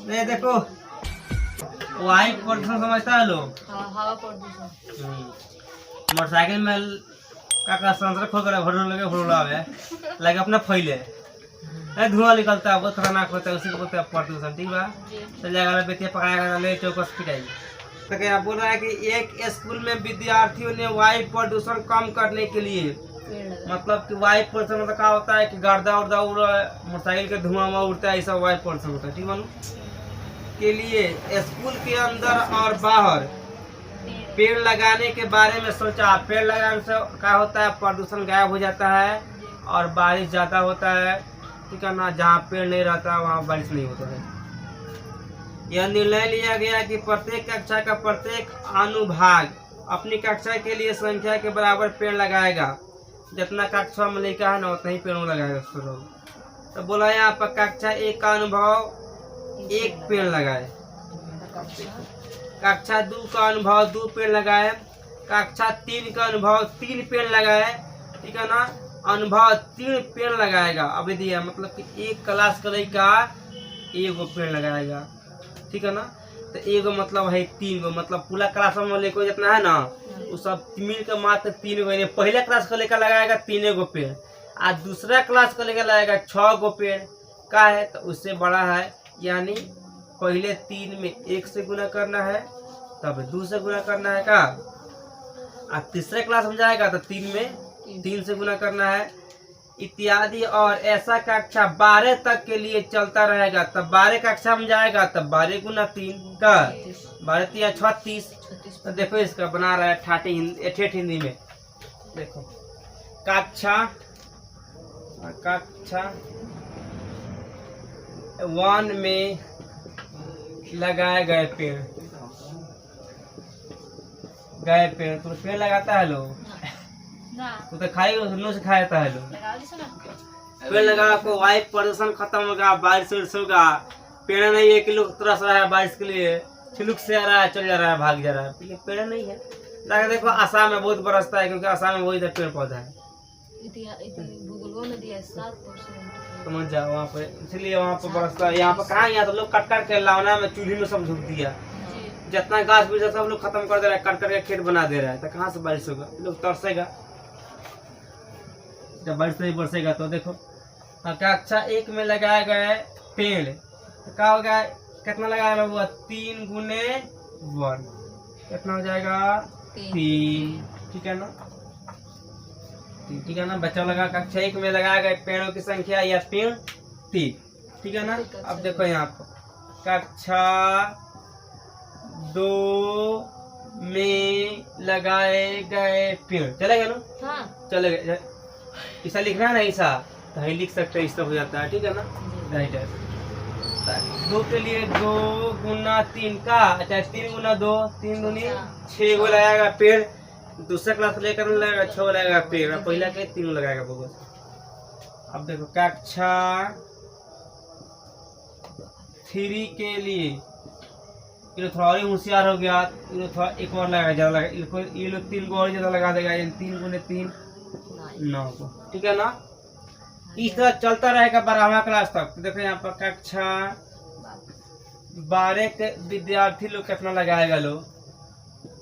ये देखो वायु प्रदूषण समझता है लोग। हवा प्रदूषण। मोटरसाइकिल में का संसर खोल कर भर लगे भरोलावे लगे अपना फैले धुआं निकलता है, बहुत खतरनाक होता है, उसी को बोलते हैं प्रदूषण। ठीक बा, चल जाएगा बेटिया पकाएगा ले चौकस पिटाई। तो क्या बोल रहा है कि एक स्कूल में विद्यार्थियों ने वायु प्रदूषण कम करने के लिए, मतलब कि वायु प्रदूषण मतलब क्या होता है कि गर्दा उर्दा मोटरसाइकिल के धुआं उड़ता है, ऐसा वायु प्रदूषण होता है। ठीक मानो के लिए स्कूल के अंदर और बाहर पेड़ लगाने के बारे में सोचा। पेड़ लगाने से क्या होता है, प्रदूषण गायब हो जाता है और बारिश ज़्यादा होता है। ठीक है ना, जहाँ पेड़ नहीं रहता वहाँ बारिश नहीं होता है। यह निर्णय लिया गया कि प्रत्येक कक्षा का प्रत्येक अनुभाग अपनी कक्षा के लिए संख्या के बराबर पेड़ लगाएगा। जितना कक्षा में लिखा है ना उतना ही पेड़ लगाएगा। तो बोला यहाँ पर कक्षा एक का अनुभव एक पेड़ लगाए, कक्षा 2 का अनुभव 2 पेड़ लगाए, कक्षा 3 का अनुभव 3 पेड़ लगाए। ठीक है ना, अनुभव 3 पेड़ लगाएगा। अभी दिया मतलब कि एक क्लास का लड़का 1 पेड़ लगाएगा। ठीक है ना, तो 1 मतलब है 3 मतलब पूरा क्लास में लेकर जितना है ना वो सब मिल के मात्र 3 पहले क्लास का लेकर लगाएगा 3 पेड़, आज दूसरा क्लास का लेकर लगाएगा 6 पेड़ का है। तो उससे बड़ा है, यानी पहले 3 में 1 से गुना करना है, तब 2 से गुना करना है का, और तीसरे क्लास में जाएगा तो 3 में 3 से गुना करना है इत्यादि। और ऐसा कक्षा 12 तक के लिए चलता रहेगा। तब 12 कक्षा में जाएगा तब 12 गुना 3 का 12 3 36। तो देखो इसका बना रहा है ठेठ हिंदी में। देखो कक्षा 1 में लगाए गए पेड़ तो पेड़ लगाता है लोग, तो खाई से खाता है लोग। पेड़ लगा को वायु प्रदूषण खत्म होगा, बारिश होगा। पेड़ नहीं है कि लोग तरस रहा है बारिश के लिए, छिलुक से आ रहा है, चल जा रहा है, भाग जा रहा है। पेड़ नहीं है। लगा देखो आसाम में बहुत बरसता है, क्योंकि आसाम में वही पेड़ पौधा है। समझ जाओ वहाँ पे, इसलिए वहाँ पे बरसता है। यहाँ पे कहाँ, यहाँ तो लोग कट कर के लावना में चूल्ही में सब झुक दिया। जितना गाछ वृक्ष सब लोग खत्म कर दे रहा है, कट करके खेत बना दे रहा है। तो कहाँ से बारिश होगा, लोग तरसेगा। जब बारिश नहीं बरसेगा तो देखो कक्षा 1 में लगाया गया पेड़ क्या हो गया, कितना लगाया हुआ 3 गुने 1 कितना हो जाएगा 3। ठीक है ना, ठीक है ना। बच्चा लगा कक्षा 1 में लगाया गए पेड़ों की संख्या या पेड़ 3। ठीक है ना। अब देखो यहाँ पर कक्षा 2 में लगाए गए पेड़ चलेगा ना। हाँ चलेगा, ऐसा लिखना है ना, ऐसा तो ही लिख सकते हैं, इस तरह हो जाता है। ठीक है ना, राइट है। 2 के लिए 2 गुना 3 का, अच्छा 3 गुना 2 3 दूनी 6 गो लगाएगा पेड़। दूसरा क्लास लेकर लगाएगा 6 लगाएगा पेड़, पहला के 3 लगाएगा बहुत। अब देखो कक्षा 3 के लिए ये थोड़ा और होशियार हो गया, ये थोड़ा एक और लगाएगा, ज्यादा लगा ये लोग 3 को और ज्यादा लगा देगा, 3 गुने 3 9 को। ठीक है ना, इस तरह चलता रहेगा 12वां क्लास तक। देखो यहाँ पर कक्षा 12 के विद्यार्थी लोग कितना लगाएगा लोग,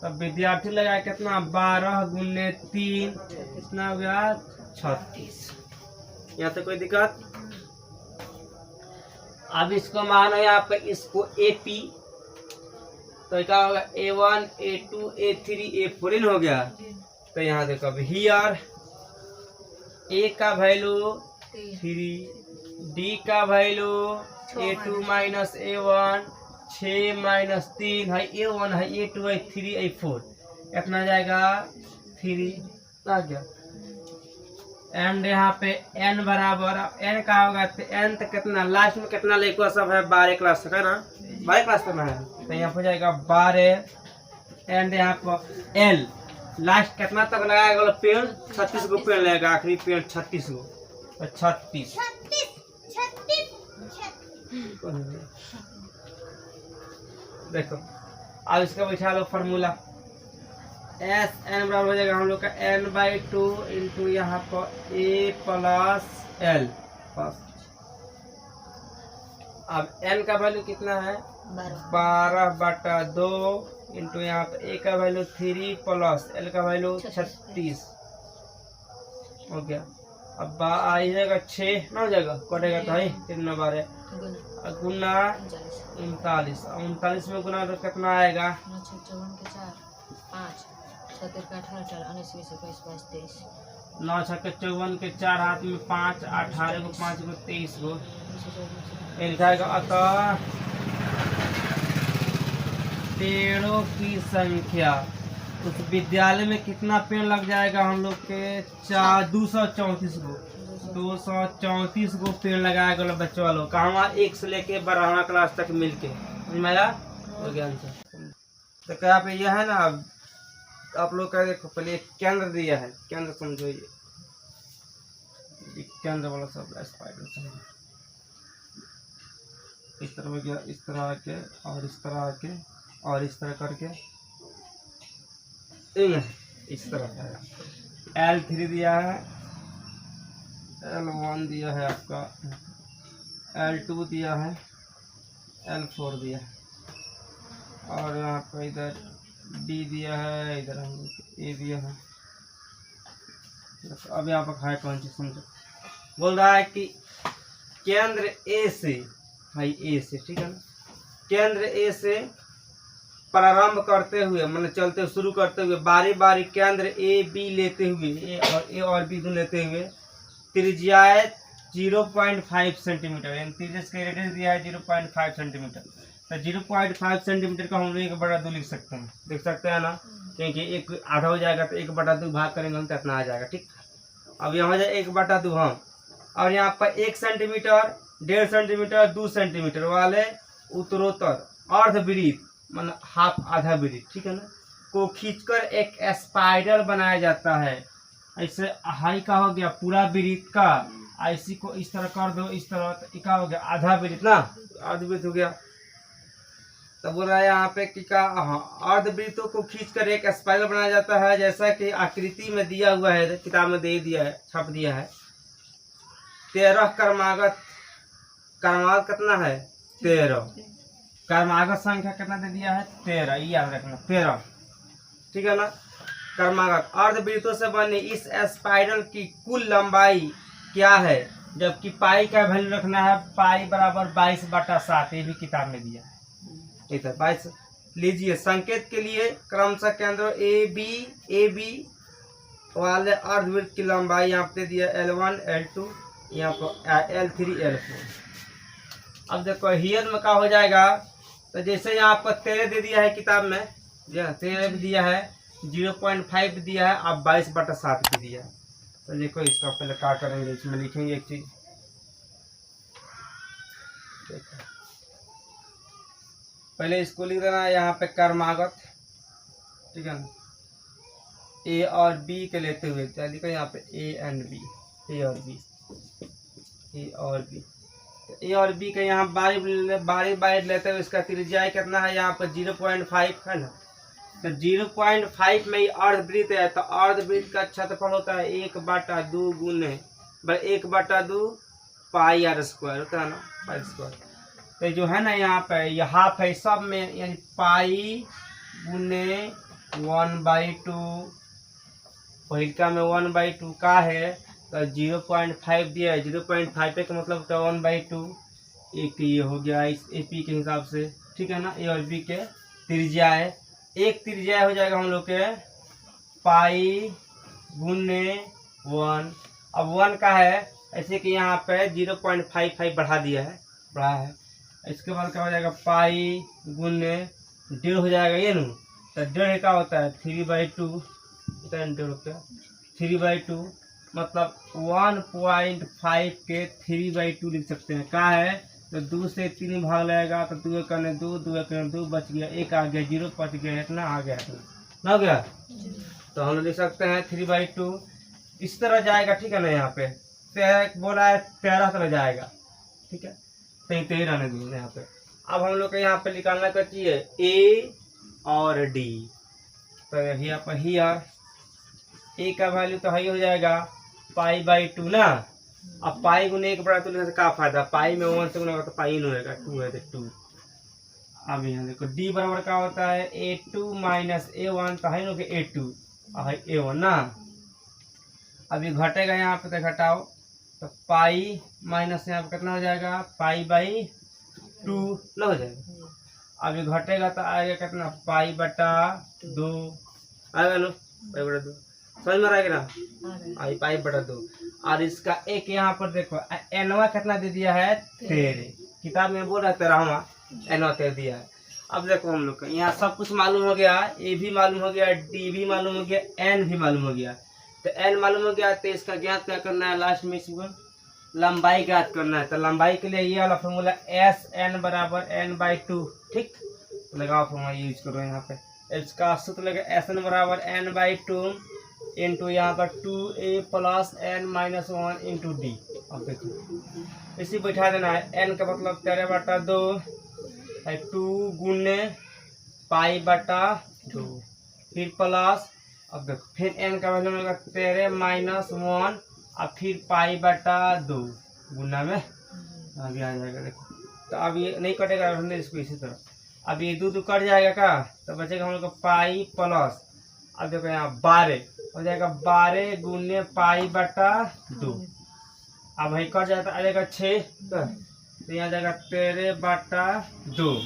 तब विद्यार्थी लगाए कितना 12 गुने 3 कितना हो गया 36। यहाँ से कोई दिक्कत। अब इसको मानो यहाँ पर इसको AP, तो क्या होगा A1 A2 A3 A4 हो गया। तो यहाँ देखो अब हियर A का वैल्यू 3, D का value A2 minus A1 6 minus 3 है A1 है A2 है 3 है 4 कितना जाएगा 3 आ गया। एंड यहाँ पे n बराबर n का होगा तो n तक कितना लास्ट में कितना लेको सब है 12 क्लास तक है ना, 12 क्लास तक है। तो यहाँ हो जाएगा 12 एंड यहाँ पर l लास्ट कितना तक लगाएगा पेड़ 36 गो पेड़ लगेगा, आखिरी पेड़ 36 गो तो 36। देखो अब इसका बैठा लो फॉर्मूला एस एन बराबर हो जाएगा हम लोग का n/2 इंटू यहाँ पर a प्लस l अब n का वैल्यू कितना है 12 12/2 इंटू यहाँ पे a का वैल्यू 3 प्लस l का वैल्यू 36 हो गया। अब आ जाएगा 6 ना हो जाएगा, कटेगा तो है 3 9 12 गुना गुना 39, 39 में गुना तो कितना आएगा 9 6 54 के 4 5 7 का 18 4 19 20 21 22 23 9 6 के 54 के 4 हाथ में 5 18 को 5 को 23 को ये लिखाएगा। अतः पेड़ों की संख्या उस विद्यालय में कितना पेड़ लग जाएगा हम लोग के 234 को 234 को पेड़ लगाया गया बच्चों वालों कहाँ 1 से लेके 12वां क्लास तक मिलके आया विज्ञान से। तो क्या पे यह है ना, आप लोग का देखो पहले एक केंद्र दिया है, केंद्र समझो ये केंद्र वाला सब स्पाइडर समझो। इस तरह हो गया, इस तरह आके और इस तरह आके और इस तरह करके इस तरह L3 दिया है, L1 दिया है आपका, L2 दिया है, L4 दिया है और यहाँ पर इधर D दिया है, इधर हम लोग A दिया है। अब यहाँ पर है कौन सी समझो, बोल रहा है कि केंद्र A से भाई A से, ठीक है ना, केंद्र A से प्रारंभ करते हुए मतलब चलते हुए शुरू करते हुए बारी बारी केंद्र ए बी लेते हुए ए और बी लेते हुए त्रिज्याएं 0.5 सेंटीमीटर यानी त्रिज्या का रेडियस दिया है 0.5 सेंटीमीटर। तो 0.5 सेंटीमीटर का हम लोग 1/2 लिख सकते हैं, देख सकते हैं ना, क्योंकि एक आधा हो जाएगा तो 1/2 भाग करेंगे हम तो इतना आ जाएगा। ठीक, अब यहाँ हो जाए 1/2 हम, और यहाँ पर 1 सेंटीमीटर 1.5 सेंटीमीटर 2 सेंटीमीटर वाले उत्तरोत्तर अर्धवृत्त मतलब हाफ आधा वृत्त, ठीक है ना, को खींचकर एक स्पाइरल बनाया जाता है। ऐसे हाई का हो गया पूरा वृत्त का, ऐसी को इस तरह कर दो, इस तरह तो क्या हो गया आधा वृत्त ना, अर्धवृत्त हो गया। तो बोल रहा है यहाँ पे कि क्या अर्धवृत्तों को खींचकर एक स्पाइरल बनाया जाता है, जैसा कि आकृति में दिया हुआ है, किताब में दे दिया है, छप दिया है। 13 क्रमागत कितना है 13, क्रमागत संख्या कितना दे दिया है 13, ये याद रखना 13, ठीक है ना। क्रमागत अर्धवृत्तों से बने इस स्पाइरल की कुल लंबाई क्या है, जबकि पाई का वैल्यू रखना है पाई बराबर 22/7, ये भी किताब में दिया है, इधर 22 लीजिए। संकेत के लिए क्रमशः केंद्र ए बी वाले अर्धवृत्त की लंबाई यहाँ पे दिया L1 L2 यहाँ पर L3 L4। अब देखो हियर में क्या हो जाएगा, तो जैसे यहाँ पर 13 दे दिया है किताब में, 13 भी दिया है, 0.5 दिया है, अब 22/7 भी दिया है। तो देखो इसका पहले क्या करेंगे, इसमें लिखेंगे एक चीज, देखो पहले इसको लिख देना है यहाँ पे क्रमागत, ठीक है ना, ए और बी के लेते हुए क्या लिखो यहाँ पे ए एंड बी, ए और बी, ए और बी, ए और बी का यहाँ बारी लेते हुए इसका त्रिज्या कितना है यहाँ पर 0.5 है ना। तो 0.5 में ही अर्धवृत्त है, तो अर्धवृत्त का क्षेत्रफल होता है 1/2 गुने 1/2 पाई r स्क्वायर होता है ना, पाई स्क्वायर। तो जो है ना यहाँ पे ये हाफ है सब में, यानी पाई गुने 1/2, पहिलका में 1/2 का है, तो 0.5 दिया है, 0.5 का मतलब होता है 1/2, एक ये हो गया इस AP के हिसाब से, ठीक है ना। ए और बी के त्रिज्या है, एक त्रिज्या हो जाएगा हम लोग के पाई गुने 1, अब 1 का है, ऐसे कि यहाँ पे 0.55 बढ़ा दिया है, बढ़ा है। इसके बाद क्या हो जाएगा पाई गुने 1.5 हो जाएगा ये नू, तो 1.5 का होता है 3/2, 3/2 मतलब 1.5 के 3/2 लिख सकते हैं। क्या है तो 2 से 3 भाग लगेगा, तो 2 करने 2, 2 करने 2 बच गया, 1 आ गया, 0 बच गया, इतना आ गया, इतना ना हो गया। तो हम लोग लिख सकते हैं 3/2 इस तरह जाएगा, ठीक है ना। यहाँ पे बोला है 13 तरह जाएगा, ठीक है, 13 रहने दूंगा यहाँ पे। अब हम लोग को यहाँ पे निकालना क्या चाहिए ए और डी, तो यहाँ पर हियर ए का वैल्यू तो हाई हो जाएगा पाई/2 ना, अब पाई गुने 1 बटा 2 लिखने से क्या फायदा, पाई में 1 से गुना होगा तो पाई इन होएगा, 2 है तो 2। अब यहाँ देखो d बराबर क्या होता है, a2 माइनस a1, तो है ना कि a2 और है a1 ना। अभी घटेगा यहाँ पे तो घटाओ, तो पाई माइनस यहाँ पे कितना हो जाएगा, पाई बाई 2 ना हो जाएगा। अभी घटेगा तो आएगा कितना, पाई बटा 2 आएगा ना, पाई बटा 2 समझ में आएगा ना, आई पाई बटा 2। और इसका एक यहाँ पर देखो एनवा कितना दे दिया है, 13, किताब में बोल रहा है 13वां, एनवा 13 दिया है। अब देखो हम लोग का यहाँ सब कुछ मालूम हो गया, ए भी मालूम हो गया, डी भी मालूम हो गया, एन भी मालूम हो गया। तो एन मालूम हो गया तो इसका ज्ञात क्या करना है, लास्ट में इसको लंबाई ज्ञात करना है। तो लंबाई के लिए ये वाला फॉर्मूला एस एन बराबर एन बाई 2, ठीक, लगाओ फॉर्मूला यूज करो यहाँ पे। इसका सूत्र लगे एस एन बराबर एन बाई 2 इंटू यहाँ पर 2a plus n minus 1 into d. अब देखो इसी बैठा देना है, एन का मतलब 13 बटा 2 है, 2 गुने पाई बटा 2, फिर प्लस, अब देखो फिर एन का वैल्यू मिलेगा 13 माइनस 1 और फिर पाई बटा 2 गुना में अभी आ जाएगा। देखो तो अब ये नहीं कटेगा, इसको इसी तरह। अब ये 2 कट जाएगा का, तो बचेगा हम लोग का पाई प्लस, अब देखो यहाँ 12 हो जाएगा, 12 गुने पाई बटा 2। अब वही कट जाता आ जाएगा 6, तो यहाँ जाएगा 13 बटा 2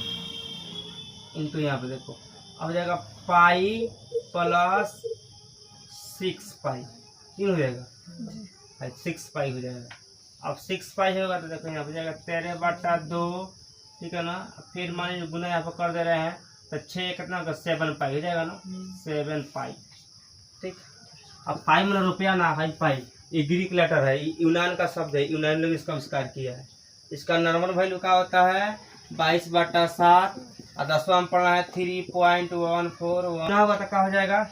इंटू यहाँ पे देखो अब जाएगा पाई प्लस 6 पाई, तीन हो जाएगा, 6 पाई हो जाएगा। अब 6 पाई होगा तो देखो यहाँ पे जाएगा 13 बटा 2, ठीक है ना। फिर मान लीजिए गुना यहाँ पर कर दे रहे हैं तो 6 कितना होगा, 7 पाई हो जाएगा ना, 7 पाई, ठीक। अब पाई मतलब रुपया ना है, पाई ये ग्रीक लेटर है, यूनान का शब्द है, यूनान लोग इसका आविष्कार किया है। इसका नॉर्मल वैल्यू क्या होता है, 22 बटा 7 और 10वां में पढ़ना है 3.141 होगा तो क्या हो जाएगा,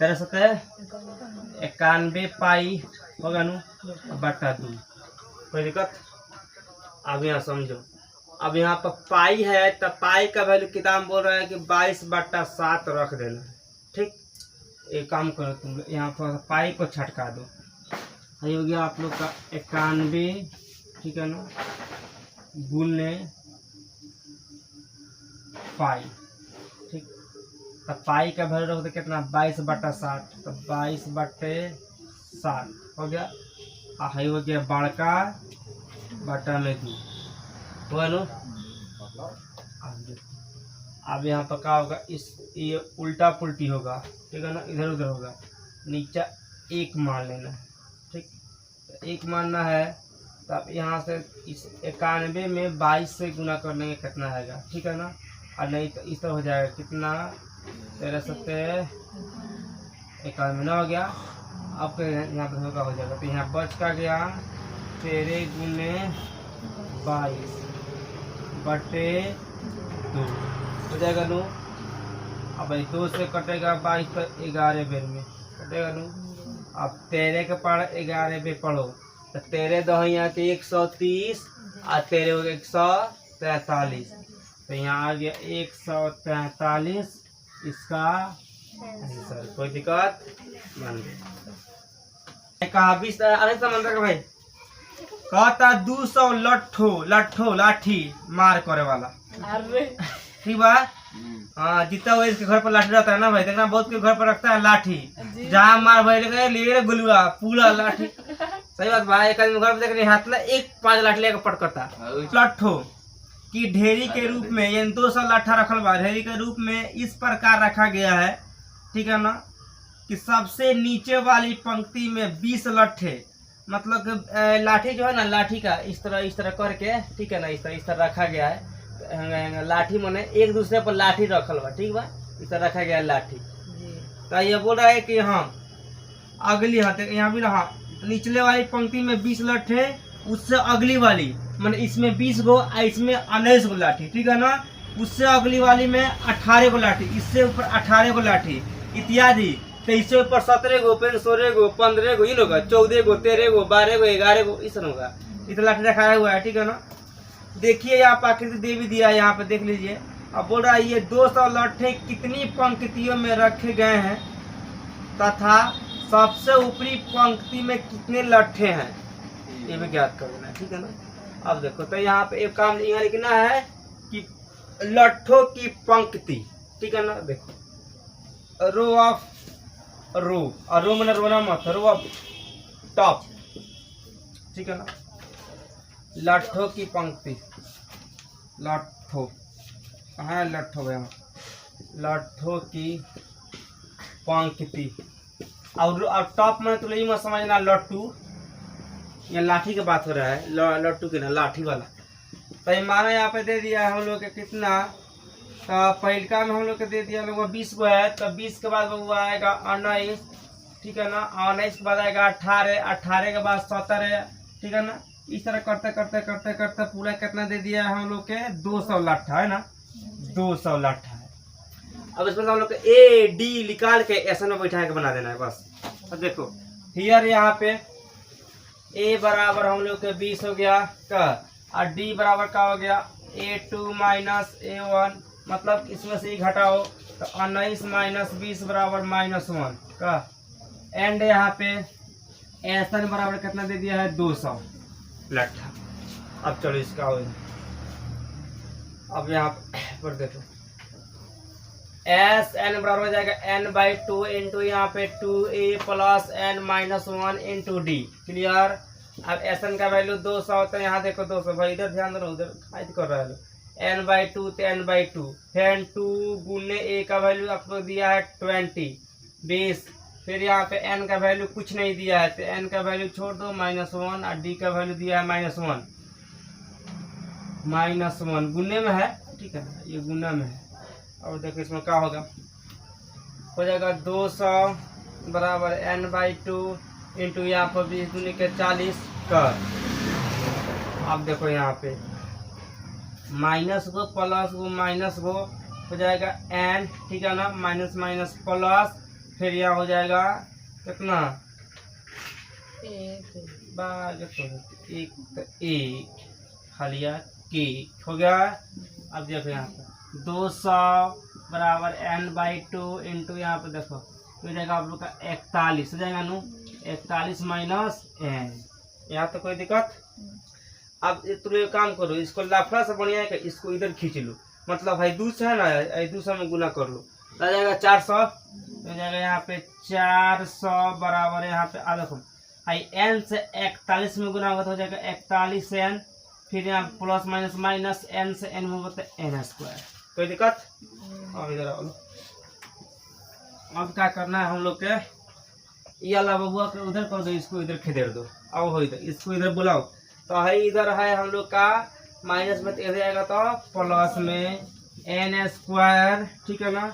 93 पाई होगा नु बटा 2। कोई दिक्कत, अब यहाँ समझो। अब यहाँ पर पाई है तो पाई का वैल्यू किताब बोल रहा है कि 22 बटा 7 रख देना, ठीक। एक काम करो तुम लोग यहाँ पर पाई को छटका दो, ये हो गया आप लोग का 91, ठीक है ना, गुने पाई, ठीक। तो पाई का वैल्यू रख दो कितना, 22 बटा 7, तो 22 बटे 7 हो गया। है हो गया बड़का बटा में 2 हुआ नो। अब यहाँ पर क्या होगा, इस ये उल्टा पुल्टी होगा, ठीक है ना, इधर उधर होगा, नीचे 1 मान लेना, ठीक। तो 1 मानना है तो अब यहाँ से इस 91 में 22 से गुना करने में कितना आएगा, ठीक है ना। और नहीं तो इस तरह हो जाएगा कितना, 13 सत्तर 91 हो गया। अब यहाँ पर होगा हो जाएगा, तो यहाँ बच का गया 13 गुने 22 बटे 2 हो जाएगा नो। अब भाई 2 से कटेगा 22 तो 11 बेर में कटेगा नो। अब 13 के पढ़ 11 बेर पढ़ो तो 13 दो यहाँ के 130 और 13 हो गया 143, तो यहाँ आ गया 143 इसका आंसर। कोई दिक्कत मान कहा 20 अरे समझ भाई कहता 200 लट्ठो लाठी मार करे वाला, ठीक बा। हाँ जितना वो इसके घर पर लाठी रहता है ना भाई, देखना बहुत के घर पर रखता है लाठी, जहाँ मार भाई ले गुलुआ पूरा लाठी। सही बात भाई, एक आदमी घर पर देख रहे हाथ में 5 लाठी लेकर पटकता लट्ठो की ढेरी के रूप में, ये 200 लाठा रखल बा ढेरी के रूप में इस प्रकार रखा गया है, ठीक है ना, कि सबसे नीचे वाली पंक्ति में 20 लट्ठे, मतलब कि लाठी जो है ना, लाठी का इस तरह करके, ठीक है ना, इस तरह रखा गया है। लाठी माने एक दूसरे पर लाठी रखल बा, ठीक बा, इस तरह रखा गया है लाठी। तो ये बोल रहा है कि हाँ अगली हाथ यहाँ भी रहा, निचले वाली पंक्ति में 20 लट्ठे, उससे अगली वाली माने इसमें 20 गो, इसमें 19 गो लाठी, ठीक है ना, उससे अगली वाली में 18 गो लाठी, इससे ऊपर 18 गो लाठी इत्यादि। तो इससे ऊपर 17 गो, फिर 16 गो, 15 गो, इन होगा 14 गो, 13 गो, 12 गो, 11 गो, इस होगा। इतना लाठी रखाया हुआ है, ठीक है ना। देखिए यहाँ पर आकृति दे भी दिया है, यहाँ पे देख लीजिए। अब बोल रहा है ये 200 लट्ठे कितनी पंक्तियों में रखे गए हैं तथा सबसे ऊपरी पंक्ति में कितने लट्ठे हैं। ये भी ज्ञात कर देना है, ठीक है ना। अब देखो तो यहाँ पे एक काम यहाँ लिखना है कि लट्ठों की पंक्ति, ठीक है ना। देखो रो ऑफ रो, और रो मैंने रोना मत, रो ऑफ टॉप, ठीक है ना। लट्ठों की पंक्ति, लट्ठों कहाँ है, लट्ठों गया, लट्ठों की पंक्ति। और टॉप में तो यही मत समझना लट्टू, ये लाठी की बात हो रहा है, लट्टू की ना, लाठी वाला। तो ये माना यहाँ पे दे दिया है हम लोग के कितना, तो पहिलका में हम लोग के दे दिया लोग 20 को है, तो 20 के बाद वो आएगा 19, ठीक है ना। 19 के बाद आएगा 18, 18 के बाद 17, ठीक है ना। इस तरह करते करते करते करते पूरा कितना दे दिया है हम लोग के 200 लाठा, है ना, 200 लाठा है। अब इसमें हम लोग के ए डी निकाल के ऐसा में बैठा के बना देना है बस। अब देखो हियर यहाँ पे ए बराबर हम लोग के 20 हो गया का, और डी बराबर का हो गया A2 माइनस A1, मतलब इसमें से ही घटाओ तो 19 माइनस 20 बराबर -1 का, एंड यहाँ पे एसन बराबर कितना दे दिया है 200 लट्ठा। अब चलो इसका हो, अब यहाँ पर देखो एस एन बराबर हो जाएगा n/2 इंटू यहाँ पे 2a plus n minus 1 into D, clear. अब एस एन का वैल्यू 200 होता है, यहाँ देखो 200, भाई इधर ध्यान दो, उधर फाइट कर रहा है। n/2 तो n/2, फिर 2 गुने a का वैल्यू आपको दिया है 20, फिर यहाँ पे n का वैल्यू कुछ नहीं दिया है, तो n का वैल्यू छोड़ दो -1, और d का वैल्यू दिया है -1 गुने में है, ठीक है ना, ये गुना में है। और देखो इसमें क्या होगा, हो जाएगा 200 बराबर n/2 इंटू यहाँ पर 20 दूनी के 40 कर। अब देखो यहाँ पे माइनस को प्लस को माइनस को हो जाएगा n, ठीक है ना, माइनस माइनस प्लस, फिर यहाँ हो जाएगा कितना, एक खालिया के हो गया। अब देखो यहाँ पे 200 बराबर n/2 इंटू यहाँ पे देखो हो जाएगा आप लोग का 41 हो जाएगा नु, 41 माइनस n, यहाँ तो कोई दिक्कत। अब तुम एक काम करो, इसको लाफड़ा से बढ़िया है कि इसको इधर खींच लो, मतलब भाई 200 है ना, 200 में गुना कर लो, आ जाएगा 400, हो जाएगा यहाँ पे 400 बराबर यहाँ पे आ देखो आई n से 41 में गुना होगा तो हो जाएगा 41n, फिर यहाँ प्लस माइनस माइनस n से n में होता है n²। कोई दिक्कत। अब इधर आओ, अब क्या करना है हम लोग के, ये वाला बबुआ के उधर कर दो, इसको इधर खदेड़ दो, आओ हो इधर, इसको इधर बुलाओ। तो है इधर है हम लोग का माइनस में इधर आएगा तो प्लस में n², ठीक है ना।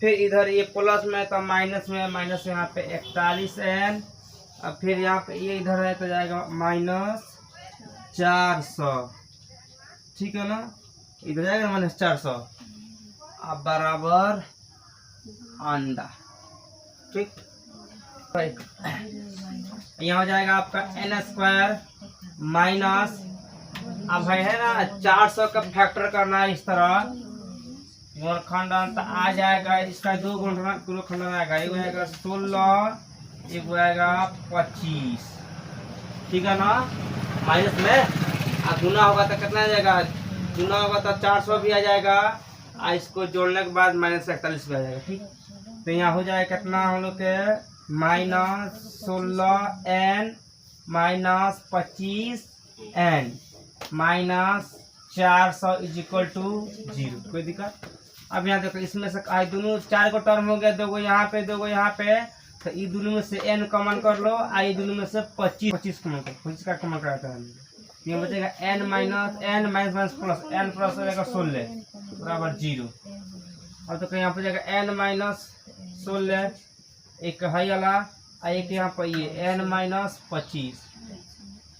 फिर इधर ये प्लस में तो माइनस में, माइनस यहाँ पे 41n, अब फिर यहाँ पे ये इधर है तो जाएगा -400, ठीक है ना, इधर जाएगा -400, अब बराबर अंडा, ठीक। यहाँ हो जाएगा आपका n² माइनस, अब भाई है ना 400 का फैक्टर करना है इस तरह, गुणनखंडन तो आ जाएगा इसका 2 गुणनखंडन आएगा, एक आएगा 16, एक आएगा 25, ठीक है ना। माइनस में अब गुना होगा तो कितना आ जाएगा, गुना होगा तो 400 भी आ जाएगा, और इसको जोड़ने के बाद -41 भी आ जाएगा, ठीक। तो यहाँ हो जाएगा कितना हम लोग के -16n -25n -400 = 0। कोई दिक्कत। अब यहाँ देखो इसमें से दोनों 4 को टर्म हो गया, 2 को यहाँ पे 2 को यहाँ पे, तो ये दोनों में से n कॉमन कर लो, आई दोनों में से 25 कॉमन कर, 25 का कॉमन कराता है, ये बचेगा n minus plus n plus हो जाएगा 16 बराबर 0। और तो यहाँ पे जाएगा n -16, एक है वाला, एक यहाँ पर ये n -25,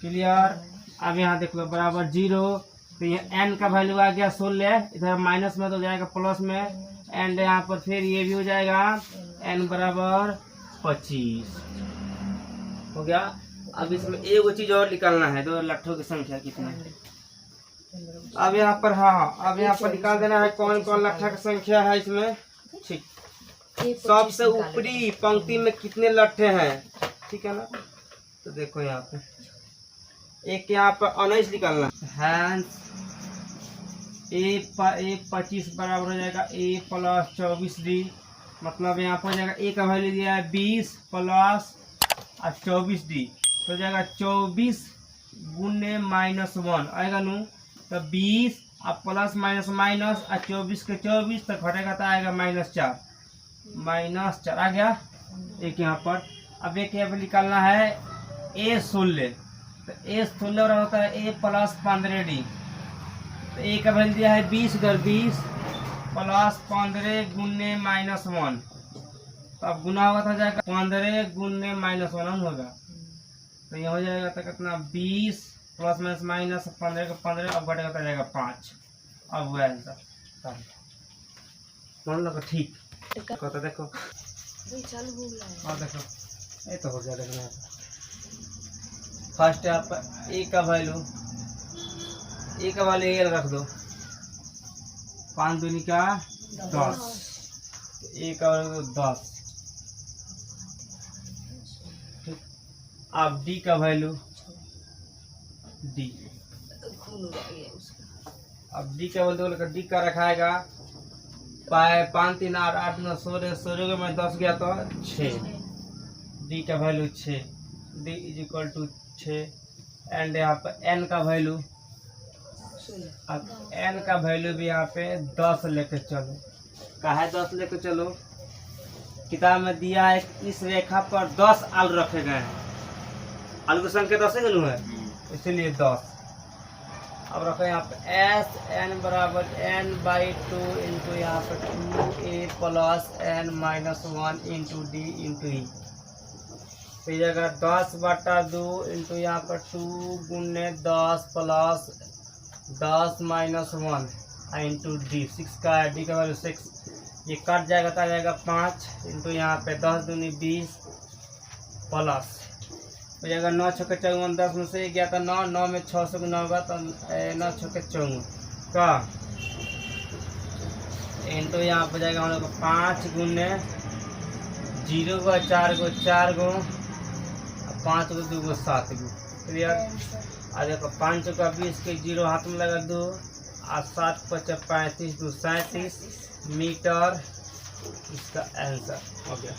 क्लियर। अब यहाँ देख लो बराबर 0, तो ये n का वैल्यू आ गया 16, इधर माइनस में तो जाएगा प्लस में, एंड यहाँ पर फिर ये भी हो जाएगा n बराबर 25 हो गया। अब इसमें एक चीज और निकालना है, 2 लट्ठों की संख्या कितना है। अब यहाँ पर अब यहाँ पर निकाल देना है कौन कौन लट्ठा की संख्या है इसमें, ठीक। सबसे ऊपरी पंक्ति में कितने लट्ठे हैं, ठीक है ना। तो देखो यहाँ पे एक यहाँ पर 19 निकालना हैंस ए 25 बराबर हो जाएगा a प्लस 24d, मतलब यहाँ पर हो जाएगा a का वैल्यू दिया है 20 प्लस 24d, तो हो जाएगा 24 गुने -1 आएगा नू, तो 20 अब प्लस माइनस माइनस और 24 के 24 तो घटेगा तो आएगा -4 आ गया एक यहाँ पर। अब एक यहाँ पर निकालना है a 16, तो a 16 होता है a प्लस 15d, तो a का वैल्यू दिया है 20 × 20 प्लस 15 गुने -1, तो अब गुना होगा तो जाएगा 15 गुने -1 होगा, तो ये हो जाएगा तो कितना 20 प्लस माइनस माइनस 15 का 15, अब घटेगा तो जाएगा 5। अब हुआ आंसर मान लो ठीक कहता देखो चालू हो गया है। और देखो ये तो हो गया। देखो फर्स्ट आप ए का वैल्यू ए रख दो 5 दूनी का 10, ए का वैल्यू 10। ठीक, अब डी का वैल्यू डी, अब डी का वैल्यू डी का रखाएगा 5 3 8 8 9 16 में 10 गया तो 6, डी का value 6, d is equal to 6। And यहाँ पे एन का वैल्यू, अब एन का वैल्यू भी यहाँ पे 10 लेके चलो। कहा है 10 लेके चलो, किताब में दिया है इस रेखा पर 10 आलू रखे गए हैं, आलू की संख्या 10 ही है इसीलिए 10। अब रखो यहाँ पे एस एन बराबर n/2 इंटू यहाँ पे 2a plus n-1 into d into e, तो ये जगह 10/2 इंटू यहाँ पर 2 गुने 10 प्लस 10 -1 इंटू डी, 6 का है, डी का वैल्यू 6, ये कट जाएगा तो आ जाएगा 5 इंटू यहाँ पे 10 दूनी 20 प्लस हो जाएगा 9 × 4 = 10 में से गया था 9, 9 में 6 से गुना होगा तो 9 × 4 का इंटू यहाँ पर जाएगा हम लोग 5 गुने 0 को 4 को 4 को 5 को 2 को 7 को, क्लियर। आ देखो 5 का 20 के 0 हाथ में लगा 2 और 7 × 5 = 35 2 37 मीटर, इसका आंसर हो गया।